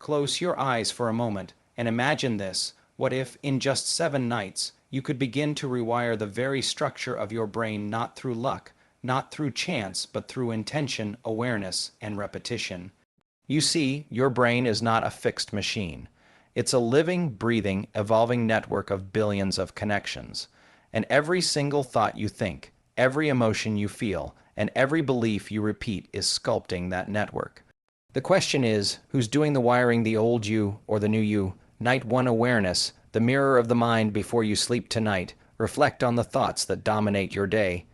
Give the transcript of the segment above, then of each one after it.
Close your eyes for a moment and imagine this. What if, in just 7 nights, you could begin to rewire the very structure of your brain, not through luck, not through chance, but through intention, awareness, and repetition? You see, your brain is not a fixed machine. It's a living, breathing, evolving network of billions of connections. And every single thought you think, every emotion you feel, and every belief you repeat is sculpting that network. The question is, who's doing the wiring, the old you or the new you? Night 1 awareness, the mirror of the mind before you sleep tonight. Reflect on the thoughts that dominate your day.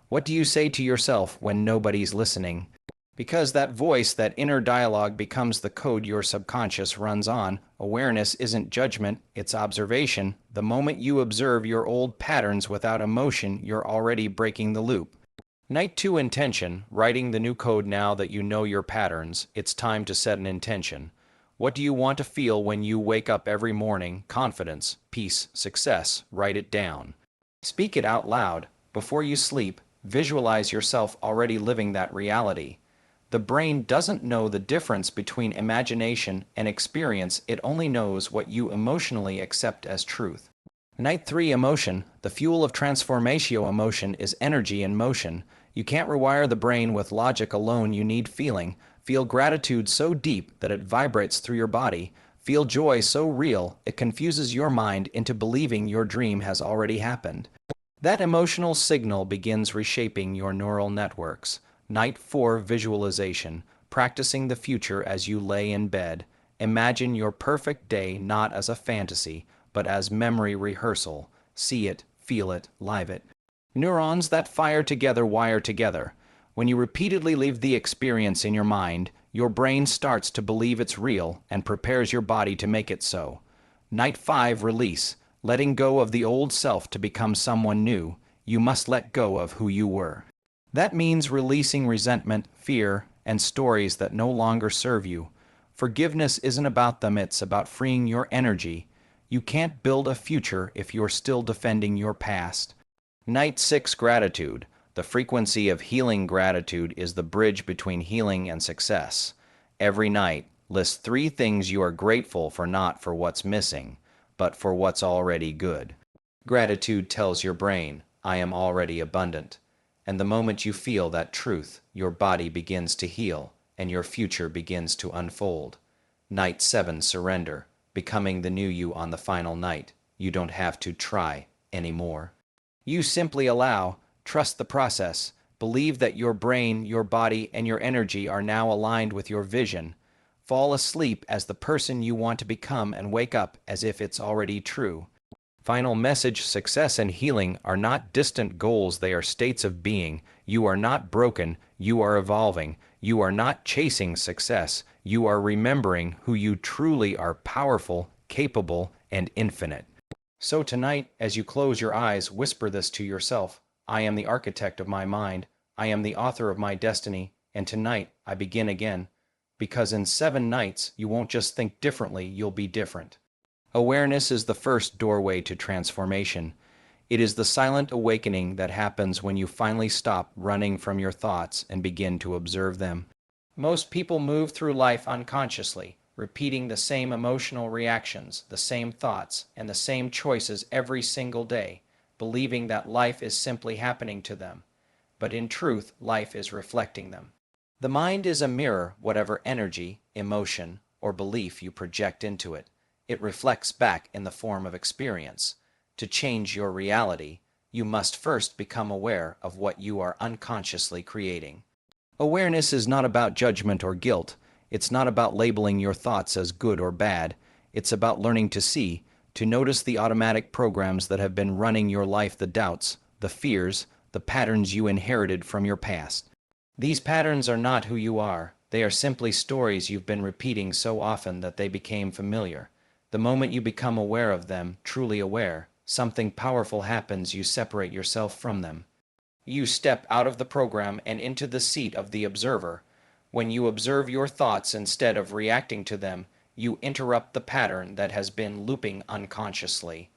What do you say to yourself when nobody's listening? Because that voice, that inner dialogue becomes the code your subconscious runs on. Awareness isn't judgment, it's observation. The moment you observe your old patterns without emotion, you're already breaking the loop. Night 2 intention, writing the new code now that you know your patterns. It's time to set an intention. What do you want to feel when you wake up every morning? Confidence, peace, success. Write it down. Speak it out loud. Before you sleep, visualize yourself already living that reality. The brain doesn't know the difference between imagination and experience. It only knows what you emotionally accept as truth. Night 3 emotion, the fuel of transformational emotion is energy in motion. You can't rewire the brain with logic alone, you need feeling. Feel gratitude so deep that it vibrates through your body. Feel joy so real it confuses your mind into believing your dream has already happened. That emotional signal begins reshaping your neural networks. Night 4 visualization, practicing the future as you lay in bed. Imagine your perfect day not as a fantasy, but as memory rehearsal. See it, feel it, live it. Neurons that fire together wire together. When you repeatedly leave the experience in your mind, your brain starts to believe it's real and prepares your body to make it so. Night 5 release, letting go of the old self to become someone new. You must let go of who you were. That means releasing resentment, fear, and stories that no longer serve you. Forgiveness isn't about them, it's about freeing your energy. You can't build a future if you're still defending your past. Night 6 gratitude. The frequency of healing gratitude is the bridge between healing and success. Every night, list 3 things you are grateful for, not for what's missing, but for what's already good. Gratitude tells your brain, I am already abundant. And the moment you feel that truth, your body begins to heal, and your future begins to unfold. Night 7 surrender, becoming the new you on the final night. You don't have to try anymore. You simply allow, trust the process, believe that your brain, your body, and your energy are now aligned with your vision. Fall asleep as the person you want to become and wake up as if it's already true. Final message: success and healing are not distant goals, they are states of being. You are not broken, you are evolving. You are not chasing success, you are remembering who you truly are: powerful, capable, and infinite. So tonight, as you close your eyes, whisper this to yourself: I am the architect of my mind, I am the author of my destiny, and tonight I begin again. Because in 7 nights, you won't just think differently, you'll be different. Awareness is the first doorway to transformation. It is the silent awakening that happens when you finally stop running from your thoughts and begin to observe them. Most people move through life unconsciously, repeating the same emotional reactions, the same thoughts, and the same choices every single day, believing that life is simply happening to them. But in truth, life is reflecting them. The mind is a mirror. Whatever energy, emotion, or belief you project into it, it reflects back in the form of experience. To change your reality, you must first become aware of what you are unconsciously creating. Awareness is not about judgment or guilt. It's not about labeling your thoughts as good or bad. It's about learning to see, to notice the automatic programs that have been running your life, the doubts, the fears, the patterns you inherited from your past. These patterns are not who you are. They are simply stories you've been repeating so often that they became familiar. The moment you become aware of them, truly aware, something powerful happens. You separate yourself from them. You step out of the program and into the seat of the observer. When you observe your thoughts instead of reacting to them, you interrupt the pattern that has been looping unconsciously.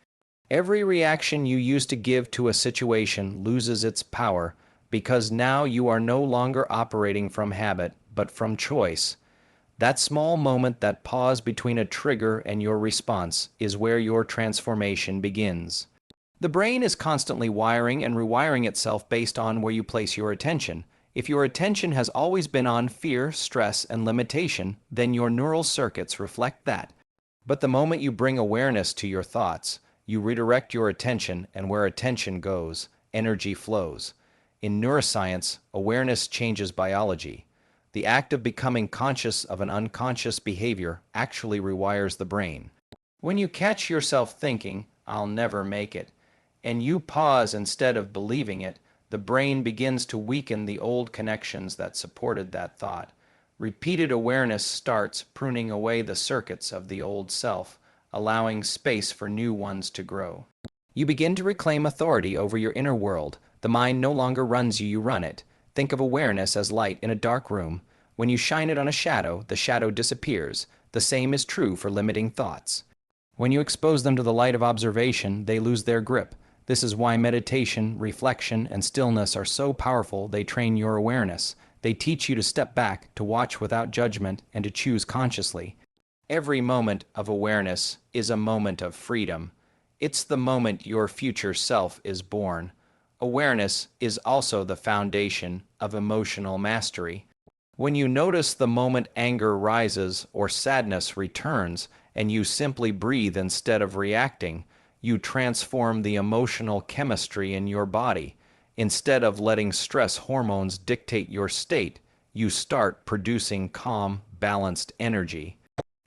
Every reaction you used to give to a situation loses its power because now you are no longer operating from habit, but from choice. That small moment, that pause between a trigger and your response, is where your transformation begins. The brain is constantly wiring and rewiring itself based on where you place your attention. If your attention has always been on fear, stress, and limitation, then your neural circuits reflect that. But the moment you bring awareness to your thoughts, you redirect your attention, and where attention goes, energy flows. In neuroscience, awareness changes biology. The act of becoming conscious of an unconscious behavior actually rewires the brain. When you catch yourself thinking, "I'll never make it," and you pause instead of believing it, the brain begins to weaken the old connections that supported that thought. Repeated awareness starts pruning away the circuits of the old self, allowing space for new ones to grow. You begin to reclaim authority over your inner world. The mind no longer runs you, you run it. Think of awareness as light in a dark room. When you shine it on a shadow, the shadow disappears. The same is true for limiting thoughts. When you expose them to the light of observation, they lose their grip. This is why meditation, reflection, and stillness are so powerful. They train your awareness. They teach you to step back, to watch without judgment, and to choose consciously. Every moment of awareness is a moment of freedom. It's the moment your future self is born. Awareness is also the foundation of emotional mastery. When you notice the moment anger rises or sadness returns, and you simply breathe instead of reacting, you transform the emotional chemistry in your body. Instead of letting stress hormones dictate your state, you start producing calm, balanced energy.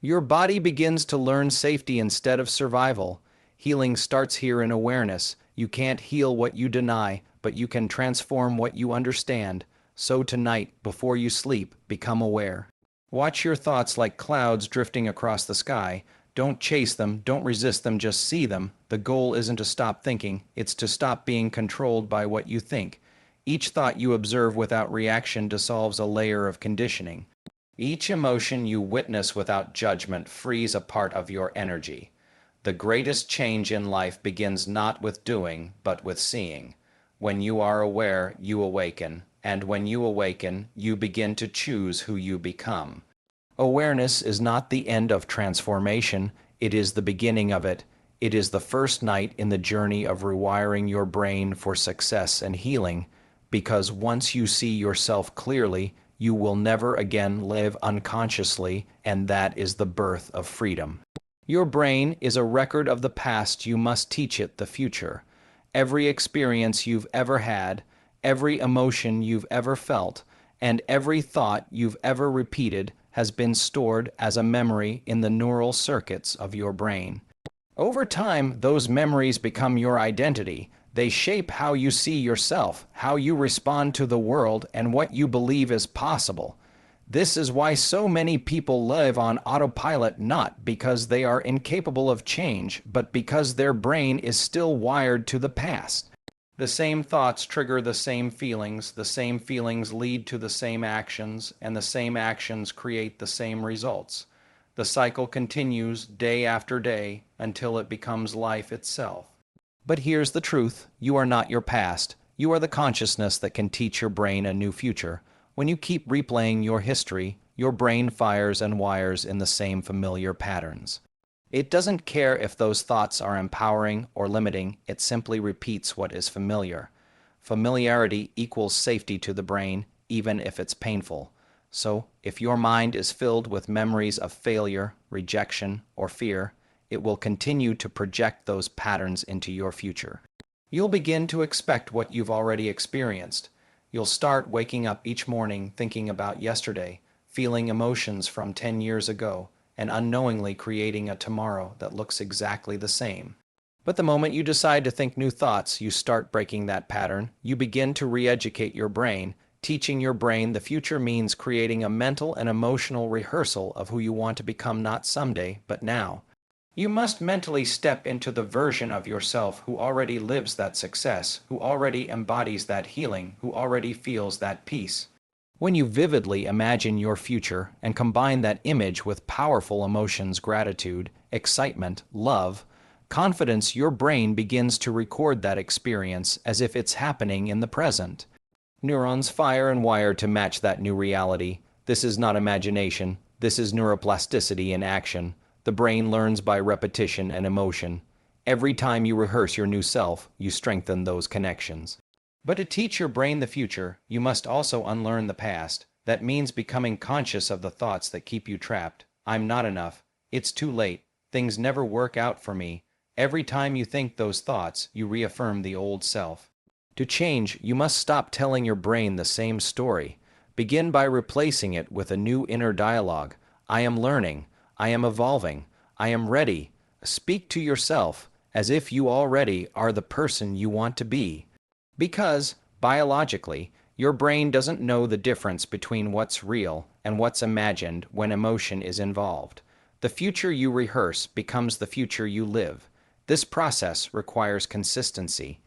Your body begins to learn safety instead of survival. Healing starts here in awareness. You can't heal what you deny, but you can transform what you understand. So tonight, before you sleep, become aware. Watch your thoughts like clouds drifting across the sky. Don't chase them, don't resist them, just see them. The goal isn't to stop thinking, it's to stop being controlled by what you think. Each thought you observe without reaction dissolves a layer of conditioning. Each emotion you witness without judgment frees a part of your energy. The greatest change in life begins not with doing, but with seeing. When you are aware, you awaken, and when you awaken, you begin to choose who you become. Awareness is not the end of transformation, it is the beginning of it. It is the first night in the journey of rewiring your brain for success and healing, because once you see yourself clearly, you will never again live unconsciously, and that is the birth of freedom. Your brain is a record of the past. You must teach it the future. Every experience you've ever had, every emotion you've ever felt, and every thought you've ever repeated has been stored as a memory in the neural circuits of your brain. Over time, those memories become your identity. They shape how you see yourself, how you respond to the world, and what you believe is possible. This is why so many people live on autopilot, not because they are incapable of change, but because their brain is still wired to the past. The same thoughts trigger the same feelings lead to the same actions, and the same actions create the same results. The cycle continues day after day until it becomes life itself. But here's the truth: you are not your past. You are the consciousness that can teach your brain a new future. When you keep replaying your history, your brain fires and wires in the same familiar patterns. It doesn't care if those thoughts are empowering or limiting, it simply repeats what is familiar. Familiarity equals safety to the brain, even if it's painful. So, if your mind is filled with memories of failure, rejection, or fear, it will continue to project those patterns into your future. You'll begin to expect what you've already experienced. You'll start waking up each morning thinking about yesterday, feeling emotions from 10 years ago, and unknowingly creating a tomorrow that looks exactly the same. But the moment you decide to think new thoughts, you start breaking that pattern. You begin to re-educate your brain. Teaching your brain the future means creating a mental and emotional rehearsal of who you want to become, not someday, but now. You must mentally step into the version of yourself who already lives that success, who already embodies that healing, who already feels that peace. When you vividly imagine your future and combine that image with powerful emotions, gratitude, excitement, love, confidence, your brain begins to record that experience as if it's happening in the present. Neurons fire and wire to match that new reality. This is not imagination. This is neuroplasticity in action. The brain learns by repetition and emotion. Every time you rehearse your new self, you strengthen those connections. But to teach your brain the future, you must also unlearn the past. That means becoming conscious of the thoughts that keep you trapped. I'm not enough. It's too late. Things never work out for me. Every time you think those thoughts, you reaffirm the old self. To change, you must stop telling your brain the same story. Begin by replacing it with a new inner dialogue. I am learning. I am evolving. I am ready. Speak to yourself as if you already are the person you want to be. Because, biologically, your brain doesn't know the difference between what's real and what's imagined when emotion is involved. The future you rehearse becomes the future you live. This process requires consistency.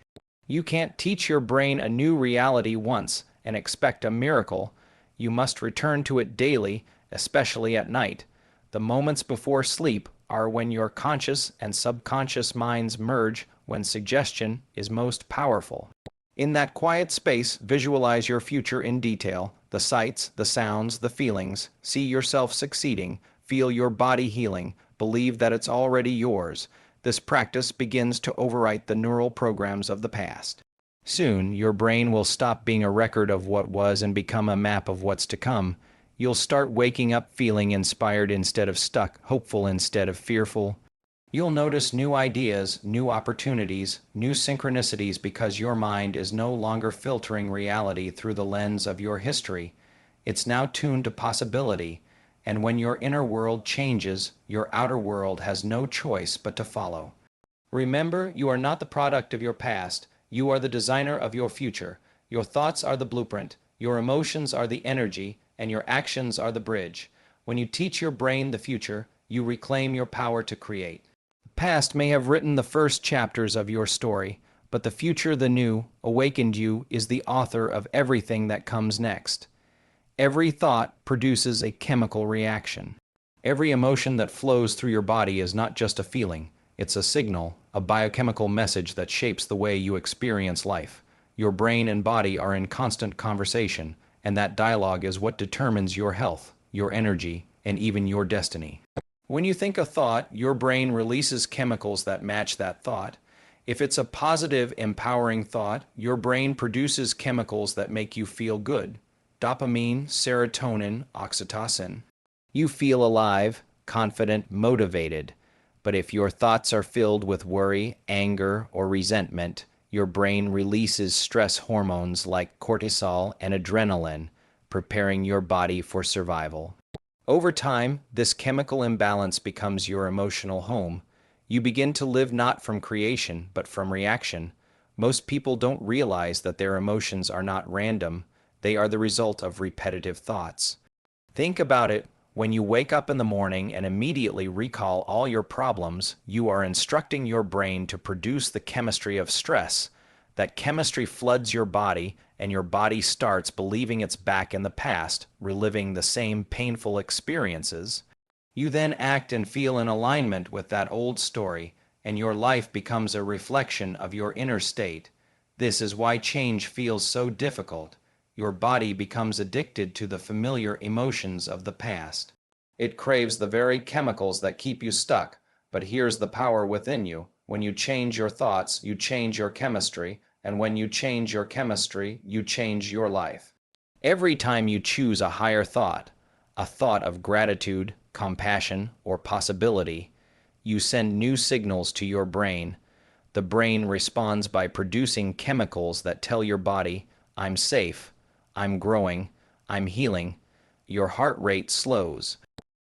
You can't teach your brain a new reality once and expect a miracle. You must return to it daily, especially at night. The moments before sleep are when your conscious and subconscious minds merge, when suggestion is most powerful. In that quiet space, visualize your future in detail, the sights, the sounds, the feelings. See yourself succeeding, feel your body healing, believe that it's already yours. This practice begins to overwrite the neural programs of the past. Soon, your brain will stop being a record of what was and become a map of what's to come. You'll start waking up feeling inspired instead of stuck, hopeful instead of fearful. You'll notice new ideas, new opportunities, new synchronicities because your mind is no longer filtering reality through the lens of your history. It's now tuned to possibility, and when your inner world changes, your outer world has no choice but to follow. Remember, you are not the product of your past. You are the designer of your future. Your thoughts are the blueprint, your emotions are the energy, and your actions are the bridge. When you teach your brain the future, you reclaim your power to create. The past may have written the first chapters of your story, but the future, the new, awakened you, is the author of everything that comes next. Every thought produces a chemical reaction. Every emotion that flows through your body is not just a feeling, it's a signal, a biochemical message that shapes the way you experience life. Your brain and body are in constant conversation, and that dialogue is what determines your health, your energy, and even your destiny. When you think a thought, your brain releases chemicals that match that thought. If it's a positive, empowering thought, your brain produces chemicals that make you feel good. Dopamine, serotonin, oxytocin. You feel alive, confident, motivated. But if your thoughts are filled with worry, anger, or resentment, your brain releases stress hormones like cortisol and adrenaline, preparing your body for survival. Over time, this chemical imbalance becomes your emotional home. You begin to live not from creation, but from reaction. Most people don't realize that their emotions are not random. They are the result of repetitive thoughts. Think about it. When you wake up in the morning and immediately recall all your problems, you are instructing your brain to produce the chemistry of stress. That chemistry floods your body, and your body starts believing it's back in the past, reliving the same painful experiences. You then act and feel in alignment with that old story, and your life becomes a reflection of your inner state. This is why change feels so difficult. Your body becomes addicted to the familiar emotions of the past. It craves the very chemicals that keep you stuck, but here's the power within you. When you change your thoughts, you change your chemistry, and when you change your chemistry, you change your life. Every time you choose a higher thought, a thought of gratitude, compassion, or possibility, you send new signals to your brain. The brain responds by producing chemicals that tell your body, I'm safe, I'm growing, I'm healing. Your heart rate slows.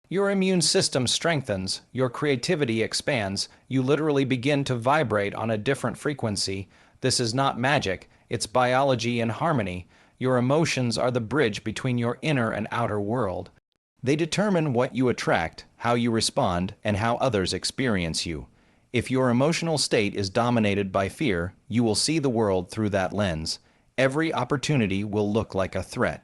Your immune system strengthens, your creativity expands, you literally begin to vibrate on a different frequency. This is not magic, it's biology in harmony. Your emotions are the bridge between your inner and outer world. They determine what you attract, how you respond, and how others experience you. If your emotional state is dominated by fear, you will see the world through that lens. Every opportunity will look like a threat.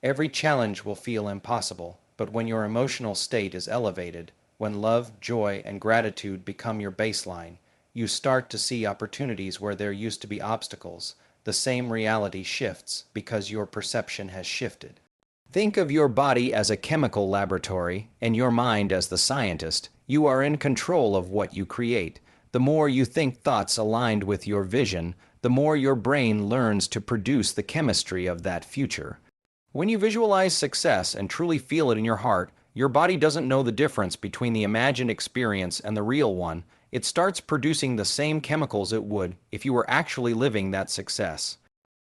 Every challenge will feel impossible. But when your emotional state is elevated, when love, joy, and gratitude become your baseline, you start to see opportunities where there used to be obstacles. The same reality shifts because your perception has shifted. Think of your body as a chemical laboratory and your mind as the scientist. You are in control of what you create. The more you think thoughts aligned with your vision, the more your brain learns to produce the chemistry of that future. When you visualize success and truly feel it in your heart, your body doesn't know the difference between the imagined experience and the real one. It starts producing the same chemicals it would if you were actually living that success.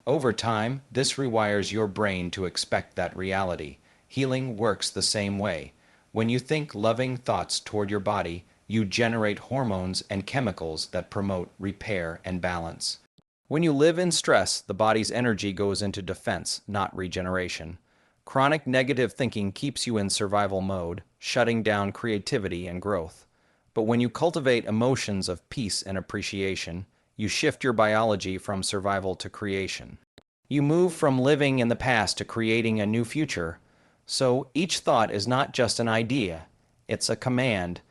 Over time, this rewires your brain to expect that reality. Healing works the same way. When you think loving thoughts toward your body, you generate hormones and chemicals that promote repair and balance. When you live in stress, the body's energy goes into defense, not regeneration. Chronic negative thinking keeps you in survival mode, shutting down creativity and growth. But when you cultivate emotions of peace and appreciation, you shift your biology from survival to creation. You move from living in the past to creating a new future. So each thought is not just an idea, it's a command.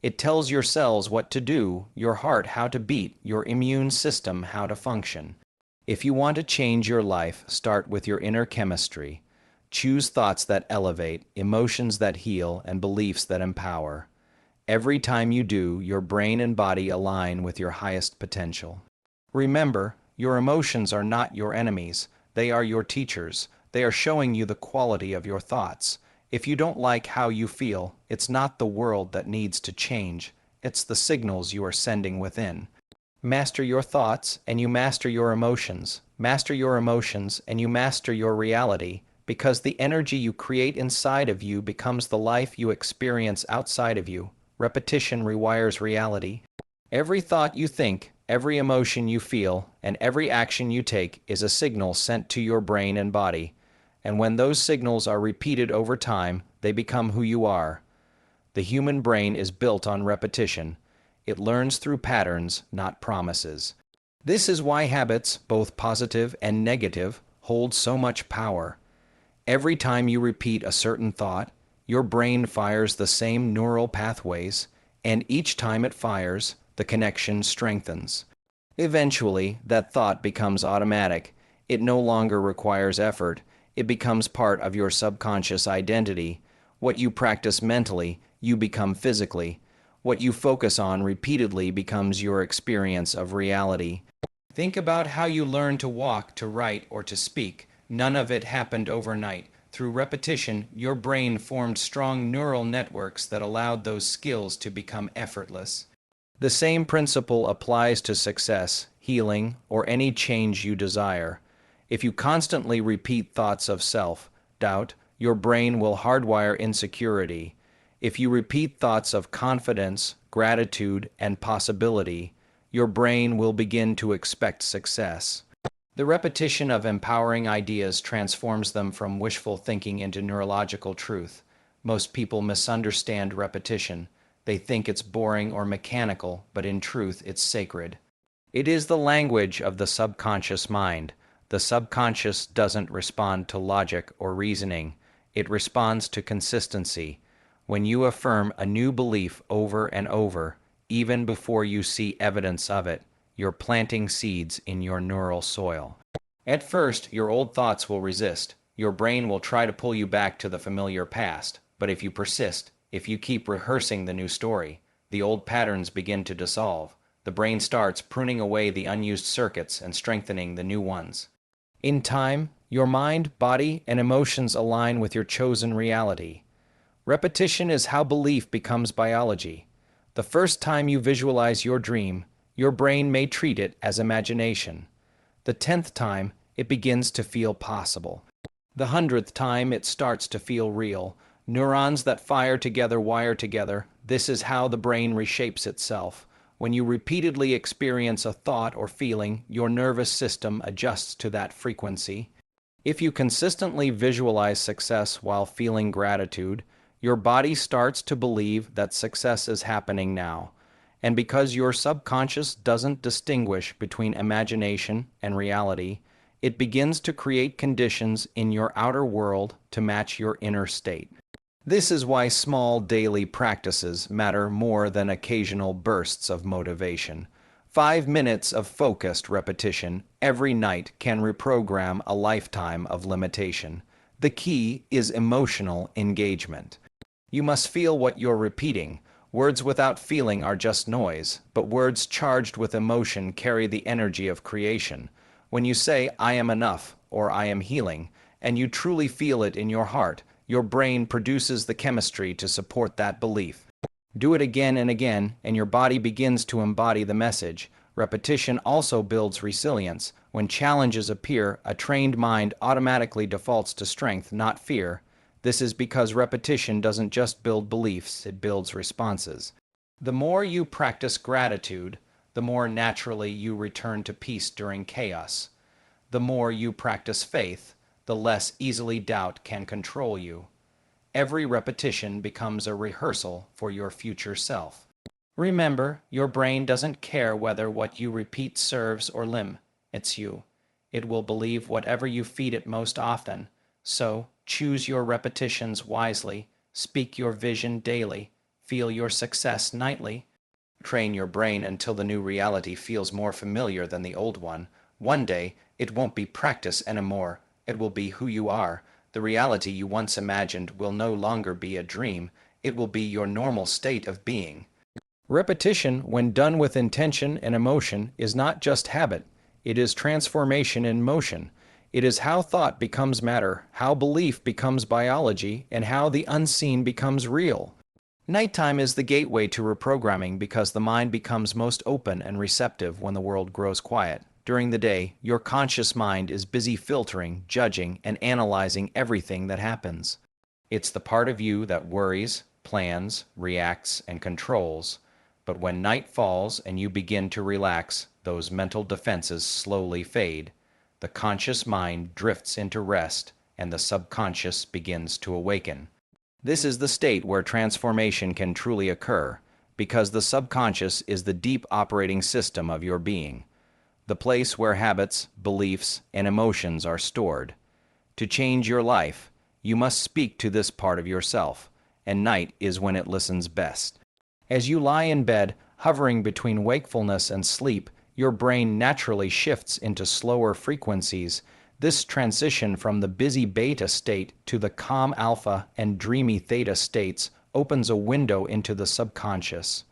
It tells your cells what to do, your heart how to beat, your immune system how to function. If you want to change your life, start with your inner chemistry. Choose thoughts that elevate, emotions that heal, and beliefs that empower. Every time you do, your brain and body align with your highest potential. Remember, your emotions are not your enemies. They are your teachers. They are showing you the quality of your thoughts. If you don't like how you feel, it's not the world that needs to change. It's the signals you are sending within. Master your thoughts, and you master your emotions. Master your emotions, and you master your reality, because the energy you create inside of you becomes the life you experience outside of you. Repetition rewires reality. Every thought you think, every emotion you feel, and every action you take is a signal sent to your brain and body. And when those signals are repeated over time, they become who you are. The human brain is built on repetition. It learns through patterns, not promises. This is why habits, both positive and negative, hold so much power. Every time you repeat a certain thought, your brain fires the same neural pathways, and each time it fires, the connection strengthens. Eventually, that thought becomes automatic. It no longer requires effort. It becomes part of your subconscious identity. What you practice mentally, you become physically. What you focus on repeatedly becomes your experience of reality. Think about how you learn to walk, to write, or to speak. None of it happened overnight. Through repetition, your brain formed strong neural networks that allowed those skills to become effortless. The same principle applies to success, healing, or any change you desire. If you constantly repeat thoughts of self-doubt, your brain will hardwire insecurity. If you repeat thoughts of confidence, gratitude, and possibility, your brain will begin to expect success. The repetition of empowering ideas transforms them from wishful thinking into neurological truth. Most people misunderstand repetition. They think it's boring or mechanical, but in truth, it's sacred. It is the language of the subconscious mind. The subconscious doesn't respond to logic or reasoning. It responds to consistency. When you affirm a new belief over and over, even before you see evidence of it, you're planting seeds in your neural soil. At first, your old thoughts will resist. Your brain will try to pull you back to the familiar past. But if you persist, if you keep rehearsing the new story, the old patterns begin to dissolve. The brain starts pruning away the unused circuits and strengthening the new ones. In time, your mind, body, and emotions align with your chosen reality. Repetition is how belief becomes biology. The first time you visualize your dream, your brain may treat it as imagination. The 10th time, it begins to feel possible. The 100th time, it starts to feel real. Neurons that fire together wire together. This is how the brain reshapes itself. When you repeatedly experience a thought or feeling, your nervous system adjusts to that frequency. If you consistently visualize success while feeling gratitude, your body starts to believe that success is happening now. And because your subconscious doesn't distinguish between imagination and reality, it begins to create conditions in your outer world to match your inner state. This is why small daily practices matter more than occasional bursts of motivation. 5 minutes of focused repetition every night can reprogram a lifetime of limitation. The key is emotional engagement. You must feel what you're repeating. Words without feeling are just noise, but words charged with emotion carry the energy of creation. When you say, "I am enough," or "I am healing," and you truly feel it in your heart, your brain produces the chemistry to support that belief. Do it again and again, and your body begins to embody the message. Repetition also builds resilience. When challenges appear, a trained mind automatically defaults to strength, not fear. This is because repetition doesn't just build beliefs, it builds responses. The more you practice gratitude, the more naturally you return to peace during chaos. The more you practice faith, the less easily doubt can control you. Every repetition becomes a rehearsal for your future self. Remember, your brain doesn't care whether what you repeat serves or limits you. It will believe whatever you feed it most often. So, choose your repetitions wisely, speak your vision daily, feel your success nightly. Train your brain until the new reality feels more familiar than the old one. One day, it won't be practice anymore. It will be who you are. The reality you once imagined will no longer be a dream. It will be your normal state of being. Repetition, when done with intention and emotion, is not just habit. It is transformation in motion. It is how thought becomes matter, how belief becomes biology, and how the unseen becomes real. Nighttime is the gateway to reprogramming because the mind becomes most open and receptive when the world grows quiet. During the day, your conscious mind is busy filtering, judging, and analyzing everything that happens. It's the part of you that worries, plans, reacts, and controls. But when night falls and you begin to relax, those mental defenses slowly fade. The conscious mind drifts into rest, and the subconscious begins to awaken. This is the state where transformation can truly occur, because the subconscious is the deep operating system of your being, the place where habits, beliefs, and emotions are stored. To change your life, you must speak to this part of yourself, and night is when it listens best. As you lie in bed, hovering between wakefulness and sleep, your brain naturally shifts into slower frequencies. This transition from the busy beta state to the calm alpha and dreamy theta states opens a window into the subconscious.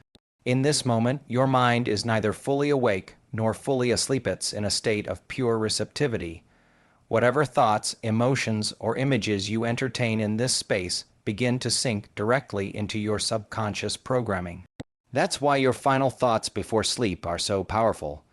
In this moment, your mind is neither fully awake nor fully asleep. It's in a state of pure receptivity. Whatever thoughts, emotions, or images you entertain in this space begin to sink directly into your subconscious programming. That's why your final thoughts before sleep are so powerful.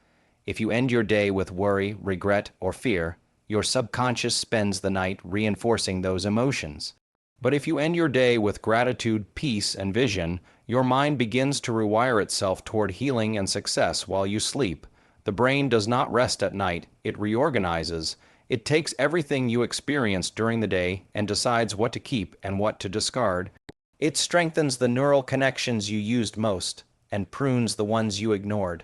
If you end your day with worry, regret, or fear, your subconscious spends the night reinforcing those emotions. But if you end your day with gratitude, peace, and vision, your mind begins to rewire itself toward healing and success while you sleep. The brain does not rest at night, it reorganizes. It takes everything you experienced during the day and decides what to keep and what to discard. It strengthens the neural connections you used most and prunes the ones you ignored.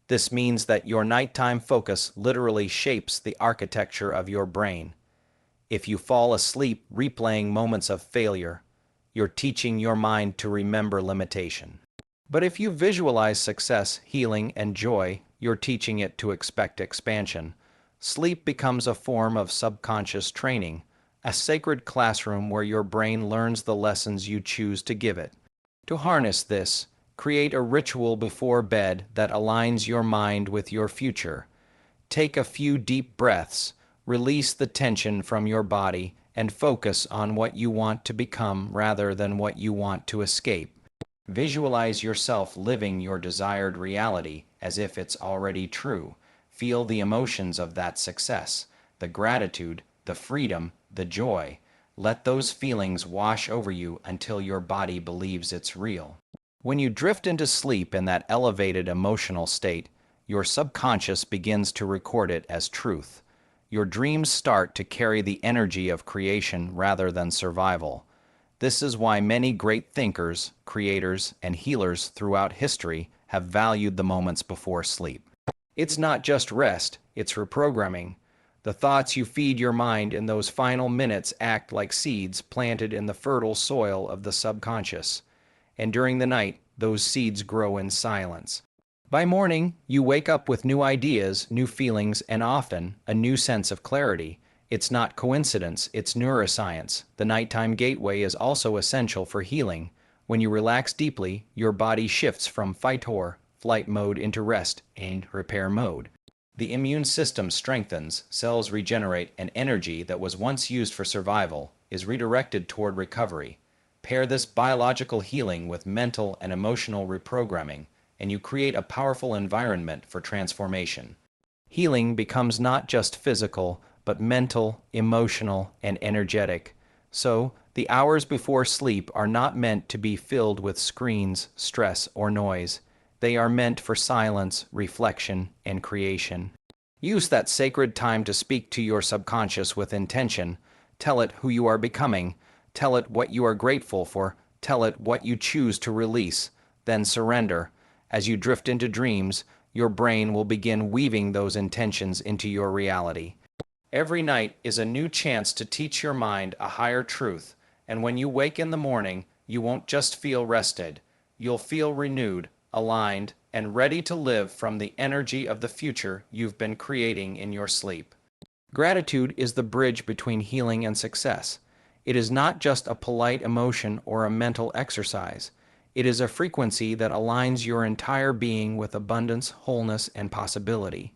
This means that your nighttime focus literally shapes the architecture of your brain. If you fall asleep replaying moments of failure, you're teaching your mind to remember limitation. But if you visualize success, healing, and joy, you're teaching it to expect expansion. Sleep becomes a form of subconscious training, a sacred classroom where your brain learns the lessons you choose to give it. To harness this, create a ritual before bed that aligns your mind with your future. Take a few deep breaths, release the tension from your body, and focus on what you want to become rather than what you want to escape. Visualize yourself living your desired reality as if it's already true. Feel the emotions of that success, the gratitude, the freedom, the joy. Let those feelings wash over you until your body believes it's real. When you drift into sleep in that elevated emotional state, your subconscious begins to record it as truth. Your dreams start to carry the energy of creation rather than survival. This is why many great thinkers, creators, and healers throughout history have valued the moments before sleep. It's not just rest, it's reprogramming. The thoughts you feed your mind in those final minutes act like seeds planted in the fertile soil of the subconscious. And during the night, those seeds grow in silence. By morning, you wake up with new ideas, new feelings, and often a new sense of clarity. It's not coincidence, it's neuroscience. The nighttime gateway is also essential for healing. When you relax deeply, your body shifts from fight or flight mode into rest and repair mode. The immune system strengthens, cells regenerate, and energy that was once used for survival is redirected toward recovery. Pair this biological healing with mental and emotional reprogramming, and you create a powerful environment for transformation. Healing becomes not just physical, but mental, emotional, and energetic. So, the hours before sleep are not meant to be filled with screens, stress, or noise. They are meant for silence, reflection, and creation. Use that sacred time to speak to your subconscious with intention. Tell it who you are becoming. Tell it what you are grateful for. Tell it what you choose to release. Then surrender. As you drift into dreams, your brain will begin weaving those intentions into your reality. Every night is a new chance to teach your mind a higher truth, and when you wake in the morning, you won't just feel rested. You'll feel renewed, aligned, and ready to live from the energy of the future you've been creating in your sleep. Gratitude is the bridge between healing and success. It is not just a polite emotion or a mental exercise. It is a frequency that aligns your entire being with abundance, wholeness, and possibility.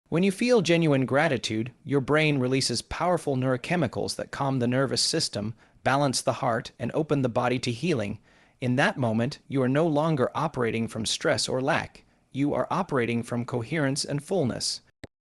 When you feel genuine gratitude, your brain releases powerful neurochemicals that calm the nervous system, balance the heart, and open the body to healing. In that moment, you are no longer operating from stress or lack. You are operating from coherence and fullness.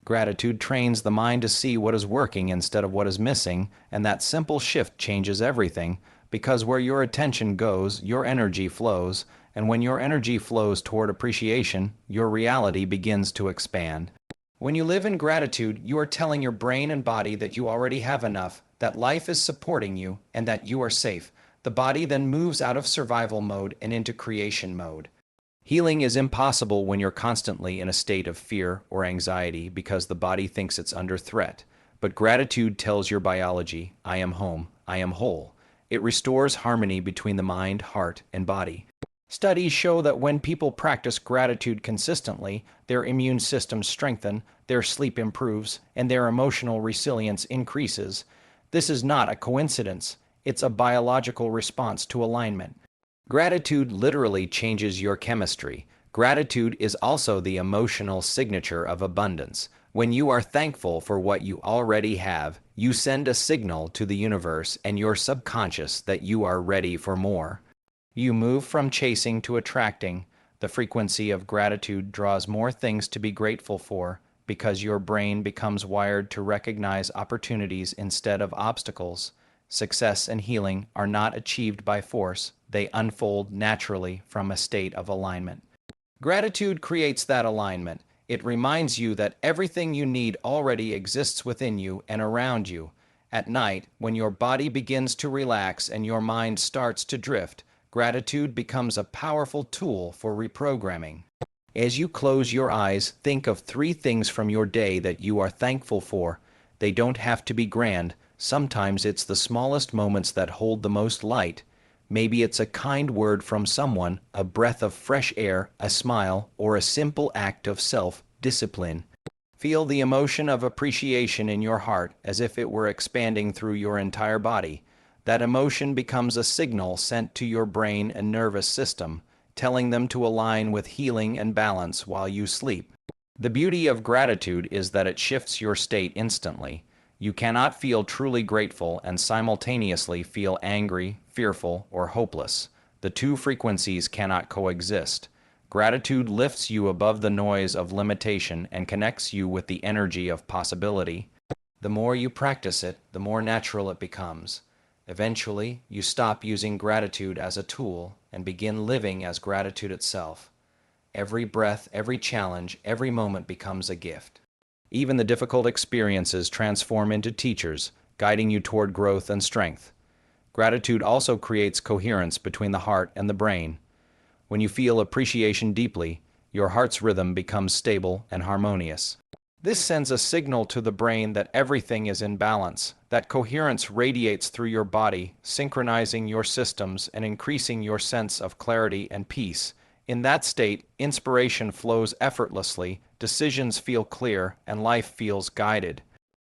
Gratitude trains the mind to see what is working instead of what is missing, and that simple shift changes everything, because where your attention goes, your energy flows, and when your energy flows toward appreciation, your reality begins to expand. When you live in gratitude, you are telling your brain and body that you already have enough, that life is supporting you, and that you are safe. The body then moves out of survival mode and into creation mode. Healing is impossible when you're constantly in a state of fear or anxiety because the body thinks it's under threat. But gratitude tells your biology, I am home, I am whole. It restores harmony between the mind, heart, and body. Studies show that when people practice gratitude consistently, their immune systems strengthen, their sleep improves, and their emotional resilience increases. This is not a coincidence. It's a biological response to alignment. Gratitude literally changes your chemistry. Gratitude is also the emotional signature of abundance. When you are thankful for what you already have, you send a signal to the universe and your subconscious that you are ready for more. You move from chasing to attracting. The frequency of gratitude draws more things to be grateful for because your brain becomes wired to recognize opportunities instead of obstacles. Success and healing are not achieved by force. They unfold naturally from a state of alignment. Gratitude creates that alignment. It reminds you that everything you need already exists within you and around you. At night, when your body begins to relax and your mind starts to drift, gratitude becomes a powerful tool for reprogramming. As you close your eyes, think of 3 things from your day that you are thankful for. They don't have to be grand. Sometimes it's the smallest moments that hold the most light. Maybe it's a kind word from someone, a breath of fresh air, a smile, or a simple act of self-discipline. Feel the emotion of appreciation in your heart as if it were expanding through your entire body. That emotion becomes a signal sent to your brain and nervous system, telling them to align with healing and balance while you sleep. The beauty of gratitude is that it shifts your state instantly. You cannot feel truly grateful and simultaneously feel angry, fearful, or hopeless. The 2 frequencies cannot coexist. Gratitude lifts you above the noise of limitation and connects you with the energy of possibility. The more you practice it, the more natural it becomes. Eventually, you stop using gratitude as a tool and begin living as gratitude itself. Every breath, every challenge, every moment becomes a gift. Even the difficult experiences transform into teachers, guiding you toward growth and strength. Gratitude also creates coherence between the heart and the brain. When you feel appreciation deeply, your heart's rhythm becomes stable and harmonious. This sends a signal to the brain that everything is in balance. That coherence radiates through your body, synchronizing your systems and increasing your sense of clarity and peace. In that state, inspiration flows effortlessly, decisions feel clear, and life feels guided.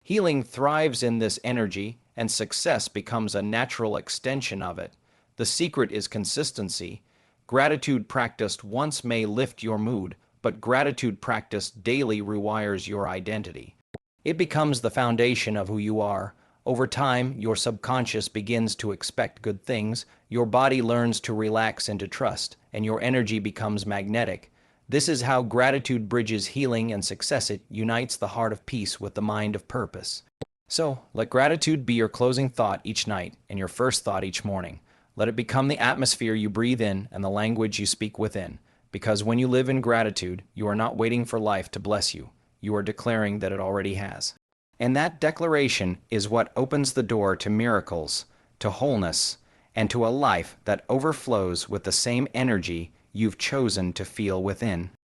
Healing thrives in this energy, and success becomes a natural extension of it. The secret is consistency. Gratitude practiced once may lift your mood, but gratitude practiced daily rewires your identity. It becomes the foundation of who you are. Over time, your subconscious begins to expect good things, your body learns to relax and to trust, and your energy becomes magnetic. This is how gratitude bridges healing and success. It unites the heart of peace with the mind of purpose. So, let gratitude be your closing thought each night and your first thought each morning. Let it become the atmosphere you breathe in and the language you speak within. Because when you live in gratitude, you are not waiting for life to bless you. You are declaring that it already has. And that declaration is what opens the door to miracles, to wholeness, and to a life that overflows with the same energy you've chosen to feel within.